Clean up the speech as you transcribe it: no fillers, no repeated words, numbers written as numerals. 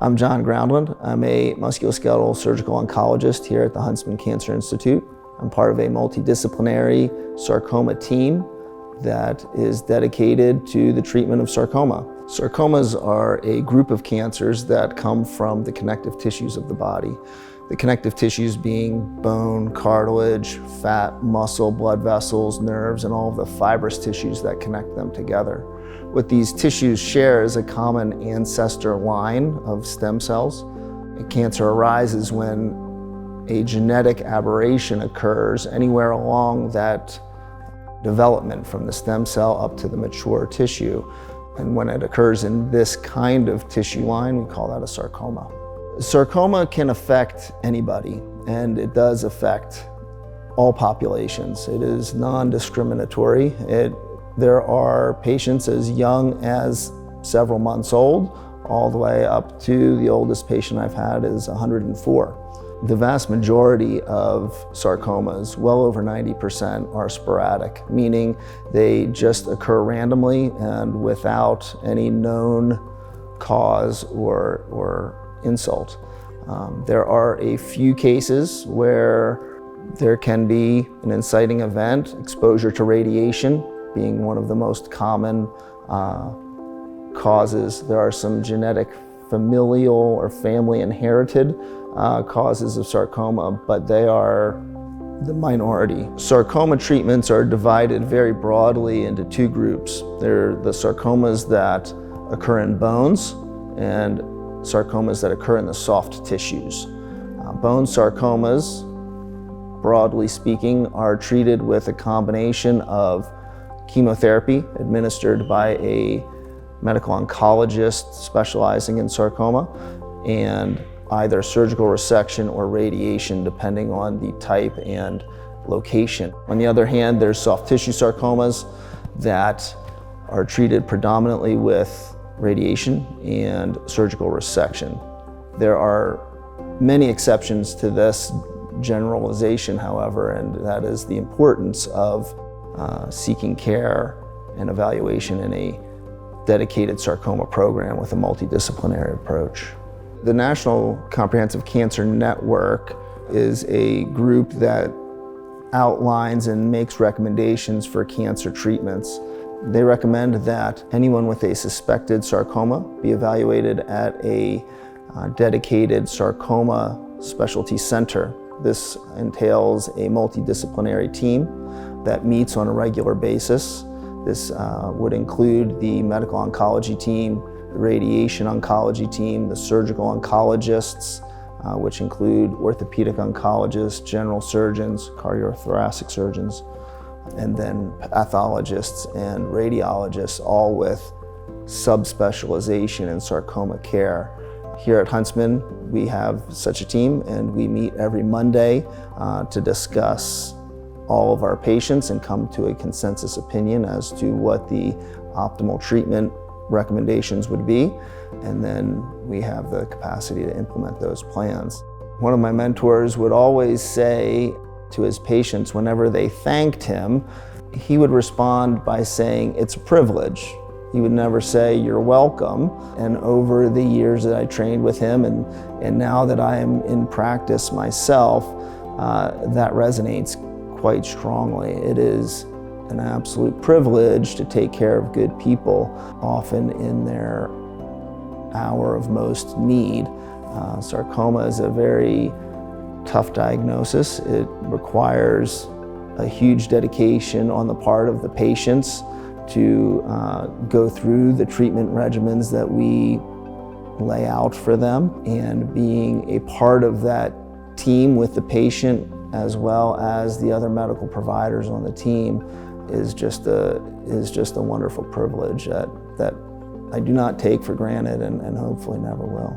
I'm John Groundland. I'm a musculoskeletal surgical oncologist here at the Huntsman Cancer Institute. I'm part of a multidisciplinary sarcoma team that is dedicated to the treatment of sarcoma. Sarcomas are a group of cancers that come from the connective tissues of the body. The connective tissues being bone, cartilage, fat, muscle, blood vessels, nerves, and all of the fibrous tissues that connect them together. What these tissues share is a common ancestor line of stem cells. Cancer arises when a genetic aberration occurs anywhere along that development from the stem cell up to the mature tissue. And when it occurs in this kind of tissue line, we call that a sarcoma. Sarcoma can affect anybody, and it does affect all populations. It is non-discriminatory. There are patients as young as several months old, all the way up to the oldest patient I've had is 104. The vast majority of sarcomas, well over 90%, are sporadic, meaning they just occur randomly and without any known cause or insult. There are a few cases where there can be an inciting event, exposure to radiation being one of the most common causes. There are some genetic, familial, or family inherited causes of sarcoma, but they are the minority. Sarcoma treatments are divided very broadly into two groups. There are the sarcomas that occur in bones and sarcomas that occur in the soft tissues. Bone sarcomas, broadly speaking, are treated with a combination of chemotherapy administered by a medical oncologist specializing in sarcoma and either surgical resection or radiation depending on the type and location. On the other hand, there's soft tissue sarcomas that are treated predominantly with radiation and surgical resection. There are many exceptions to this generalization, however, and that is the importance of seeking care and evaluation in a dedicated sarcoma program with a multidisciplinary approach. The National Comprehensive Cancer Network is a group that outlines and makes recommendations for cancer treatments. They recommend that anyone with a suspected sarcoma be evaluated at a dedicated sarcoma specialty center. This entails a multidisciplinary team that meets on a regular basis. This would include the medical oncology team, the radiation oncology team, the surgical oncologists, which include orthopedic oncologists, general surgeons, cardiothoracic surgeons, and then pathologists and radiologists, all with subspecialization in sarcoma care. Here at Huntsman, we have such a team, and we meet every Monday to discuss all of our patients and come to a consensus opinion as to what the optimal treatment recommendations would be. And then we have the capacity to implement those plans. One of my mentors would always say to his patients, whenever they thanked him, he would respond by saying, "It's a privilege." He would never say, "You're welcome." And over the years that I trained with him and now that I am in practice myself, that resonates quite strongly. It is an absolute privilege to take care of good people, often in their hour of most need. Sarcoma is a very tough diagnosis. It requires a huge dedication on the part of the patients to go through the treatment regimens that we lay out for them, and being a part of that team with the patient as well as the other medical providers on the team is just a wonderful privilege that I do not take for granted and hopefully never will.